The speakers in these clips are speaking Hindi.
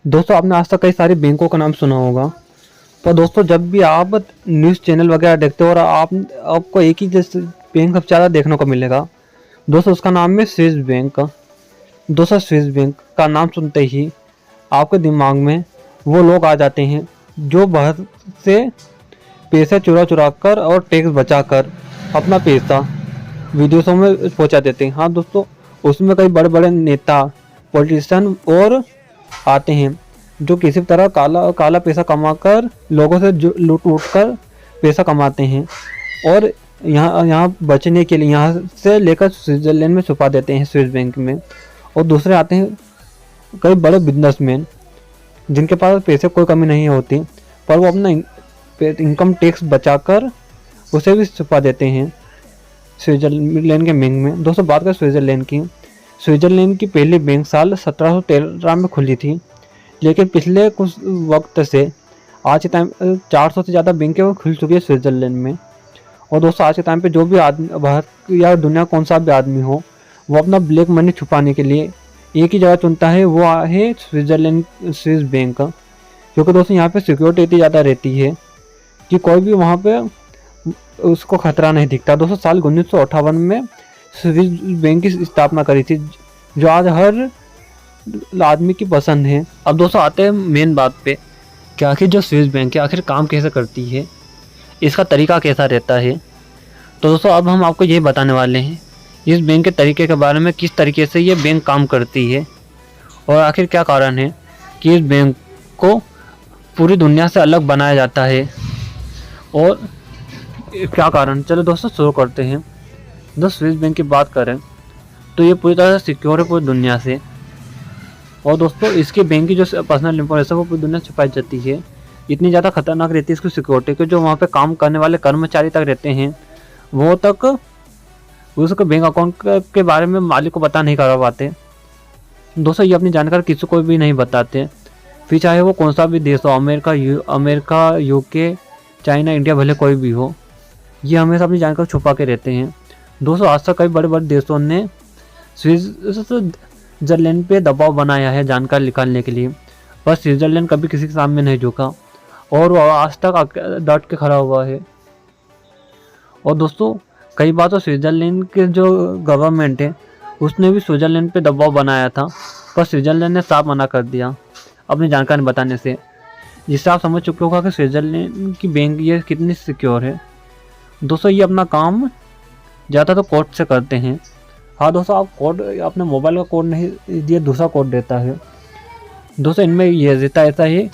दोस्तों आपने आज तक कई सारी बैंकों का नाम सुना होगा, पर दोस्तों जब भी आप न्यूज़ चैनल वगैरह देखते हो और आपको एक ही जैसे बैंक सबसे ज़्यादा देखने को मिलेगा, दोस्तों उसका नाम है स्विस बैंक। दोस्तों स्विस बैंक का नाम सुनते ही आपके दिमाग में वो लोग आ जाते हैं जो बाहर से पैसे चुरा चुरा कर और टैक्स बचा कर अपना पैसा विदेशों में पहुंचा देते हैं। हाँ दोस्तों, उसमें कई बड़े बड़े नेता, पॉलिटिशियन और आते हैं जो किसी भी तरह काला काला पैसा कमाकर लोगों से लूट लूट कर पैसा कमाते हैं और यहाँ बचने के लिए यहाँ से लेकर स्विट्ज़रलैंड में छुपा देते हैं स्विस बैंक में। और दूसरे आते हैं कई बड़े बिजनेसमैन जिनके पास पैसे कोई कमी नहीं होती, पर वो अपना इनकम टैक्स बचाकर उसे भी छुपा देते हैं स्विट्ज़रलैंड के बैंक में। दोस्तों बात करें स्विट्ज़रलैंड की, स्विट्ज़रलैंड की पहली बैंक साल 1713 में खुली थी, लेकिन पिछले कुछ वक्त से आज के टाइम 400 से ज़्यादा बैंकें वो खुल चुकी है स्विट्ज़रलैंड में। और दोस्तों आज के टाइम पे जो भी आदमी भारत या दुनिया कौन सा भी आदमी हो, वो अपना ब्लैक मनी छुपाने के लिए एक ही जगह चुनता है, वो है स्विट्ज़रलैंड स्विस बैंक। क्योंकि दोस्तों यहाँ पे सिक्योरिटी इतनी ज़्यादा रहती है कि कोई भी वहाँ पे उसको खतरा नहीं दिखता। दोस्तों साल 1958 में स्विस बैंक की स्थापना करी थी, जो आज हर आदमी की पसंद है। अब दोस्तों आते हैं मेन बात पे कि आखिर जो स्विस बैंक है आखिर काम कैसे करती है, इसका तरीका कैसा रहता है। तो दोस्तों अब हम आपको ये बताने वाले हैं इस बैंक के तरीके के बारे में, किस तरीके से ये बैंक काम करती है और आखिर क्या कारण है कि इस बैंक को पूरी दुनिया से अलग बनाया जाता है और क्या कारण। चलो दोस्तों शुरू करते हैं। दोस्तों स्विस बैंक की बात करें तो ये पूरी तरह से सिक्योर है पूरी दुनिया से। और दोस्तों इसके बैंक की जो पर्सनल इंफॉर्मेशन वो पूरी दुनिया से छुपाई जाती है। इतनी ज़्यादा खतरनाक रहती है इसकी सिक्योरिटी कि जो वहाँ पे काम करने वाले कर्मचारी तक रहते हैं वो तक उसके बैंक अकाउंट के बारे में मालिक को पता नहीं कर पाते। दोस्तों ये अपनी जानकारी किसी को भी नहीं बताते, फिर चाहे वो कौन सा भी देश हो, अमेरिका, यूके, चाइना, इंडिया, भले कोई भी हो, ये हमेशा अपनी जानकारी छुपा के रहते हैं। दोस्तों आज तक कई बड़े बड़े देशों ने स्विट्ज़रलैंड पे दबाव बनाया है जानकारी निकालने के लिए, पर स्विट्ज़रलैंड कभी किसी के सामने नहीं झुका और वो आज तक डट के खड़ा हुआ है। और दोस्तों कई बार तो स्विट्ज़रलैंड के जो गवर्नमेंट है उसने भी स्विट्ज़रलैंड पे दबाव बनाया था, पर स्विट्ज़रलैंड ने साफ मना कर दिया अपनी जानकारी बताने से, जिससे आप समझ चुके होगा कि स्विट्ज़रलैंड की बैंक ये कितनी सिक्योर है। दोस्तों ये अपना काम ज़्यादा तो कोड से करते हैं। हाँ दोस्तों, आप कोड अपने मोबाइल का कोड नहीं दिए, दूसरा कोड देता है। दोस्तों इनमें ये रहता ऐसा है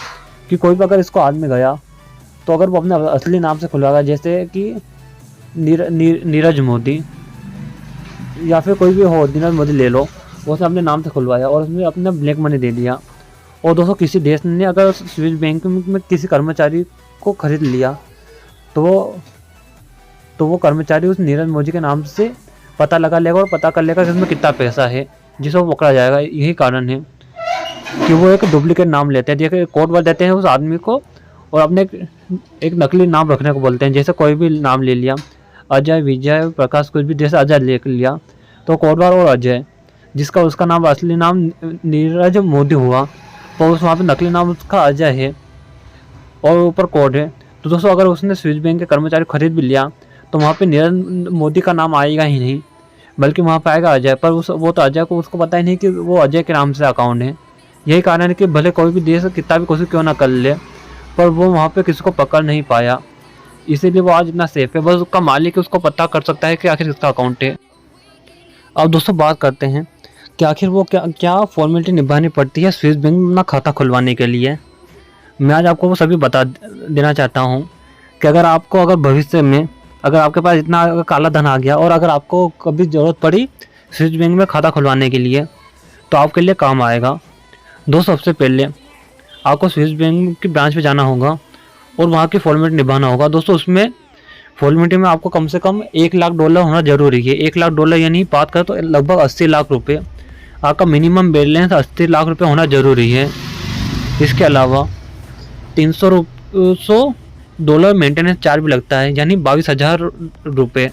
कि कोई भी अगर इसको आदमी गया तो अगर वो अपने असली नाम से खुलवाएगा, जैसे कि नीरज मोदी या फिर कोई भी हो, नीरज मोदी ले लो, उसने अपने नाम से खुलवाया और उसने अपना ब्लैक मनी दे दिया। और दोस्तों किसी देश ने अगर स्विस बैंक में किसी कर्मचारी को खरीद लिया तो वो कर्मचारी उस नीरज मोदी के नाम से पता लगा लेगा और पता कर लेगा कि इसमें कितना पैसा है, जिसको वो पकड़ा जाएगा। यही कारण है कि वो एक डुप्लीकेट नाम लेते हैं, जैसे कोड वर्ड देते हैं उस आदमी को और अपने एक नकली नाम रखने को बोलते हैं। जैसे कोई भी नाम ले लिया, अजय, विजय, प्रकाश, कुछ भी, जैसे अजय ले लिया तो कोडवार और अजय, जिसका उसका नाम असली नाम नीरज मोदी हुआ, तो उस वहाँ पे नकली नाम उसका अजय है और ऊपर कोड है। तो दोस्तों अगर उसने स्विस बैंक के कर्मचारी खरीद भी लिया तो वहाँ पे नीरज मोदी का नाम आएगा ही नहीं, बल्कि वहाँ पे आएगा अजय, पर वो तो अजय को उसको पता ही नहीं कि वो अजय के नाम से अकाउंट है। यही कारण है कि भले कोई भी देश कितना भी कोशिश क्यों ना कर ले, पर वो वहाँ पे किसी को पकड़ नहीं पाया, इसीलिए वो आज इतना सेफ है। बस उसका मालिक उसको पता कर सकता है कि आखिर किसका अकाउंट है। अब दोस्तों बात करते हैं कि आखिर वो क्या फॉर्मेलिटी निभानी पड़ती है स्विस बैंक में अपना खाता खुलवाने के लिए। मैं आज आपको वो सभी बता देना चाहता हूँ कि अगर भविष्य में अगर आपके पास इतना काला धन आ गया और अगर आपको कभी ज़रूरत पड़ी स्विस बैंक में खाता खुलवाने के लिए तो आपके लिए काम आएगा। दोस्तों सबसे पहले आपको स्विस बैंक की ब्रांच पे जाना होगा और वहाँ की फॉर्मेलिटी निभाना होगा। दोस्तों उसमें फॉर्मेलिटी में आपको कम से कम $1 लाख होना जरूरी है। $1 लाख यानी बात करें तो लगभग 80 लाख रुपये। आपका मिनिमम बैलेंस 80 लाख रुपये होना जरूरी है। इसके अलावा $300 मेंटेनेंस चार्ज भी लगता है, यानी 22,000 रुपये।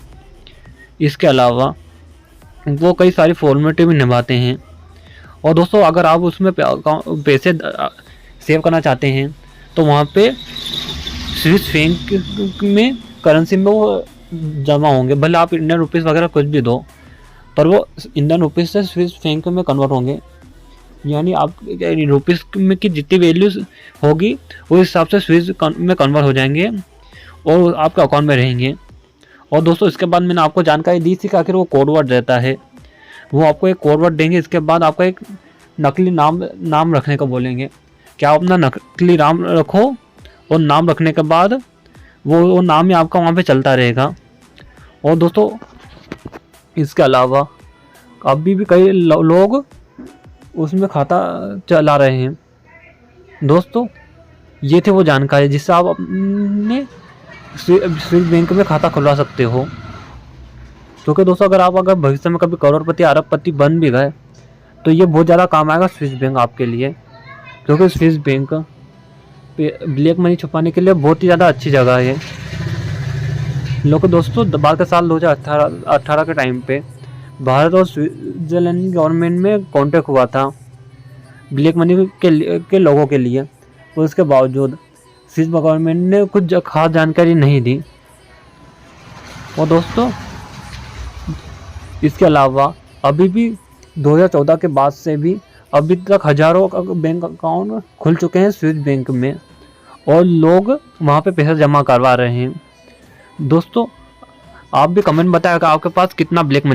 इसके अलावा वो कई सारी फॉर्मेलिटी भी निभाते हैं और दोस्तों अगर आप उसमें पैसे सेव करना चाहते हैं तो वहाँ पे स्विस बैंक में करेंसी में वो जमा होंगे, भले आप इंडियन रुपीज़ वगैरह कुछ भी दो, पर वो इंडियन रुपीज़ से स्विस बैंक में कन्वर्ट होंगे। यानी आप रुपीज़ में की जितनी वैल्यू होगी उस हिसाब से स्विस में कन्वर्ट हो जाएंगे और आपके अकाउंट में रहेंगे। और दोस्तों इसके बाद मैंने आपको जानकारी दी थी कि आखिर वो कोड वर्ड रहता है, वो आपको एक कोड वर्ड देंगे। इसके बाद आपका एक नकली नाम रखने को बोलेंगे कि आप अपना नकली नाम रखो, और नाम रखने के बाद वो नाम ही आपका वहाँ पे चलता रहेगा। और दोस्तों इसके अलावा अभी भी कई लोग उसमें खाता चला रहे हैं। दोस्तों ये थे वो जानकारी जिससे आप अपने स्विस बैंक में खाता खुलवा सकते हो। क्योंकि दोस्तों अगर भविष्य में कभी करोड़पति अरबपति बन भी गए तो ये बहुत ज़्यादा काम आएगा स्विस बैंक आपके लिए, क्योंकि स्विस बैंक ब्लैक मनी छुपाने के लिए बहुत ही ज़्यादा अच्छी जगह है। लोग दोस्तों बाद के साल 2018 के टाइम पे भारत और स्विट्ज़रलैंड गवर्नमेंट में कॉन्टेक्ट हुआ था ब्लैक मनी के लोगों के लिए, और उसके बावजूद स्विस गवर्नमेंट ने कुछ खास जानकारी नहीं दी। और दोस्तों इसके अलावा अभी भी 2014 के बाद से भी अभी तक हज़ारों बैंक अकाउंट खुल चुके हैं स्विस बैंक में, और लोग वहाँ पे पैसा जमा करवा रहे हैं। दोस्तों आप भी कमेंट बताएं कि आपके पास कितना ब्लैक मनी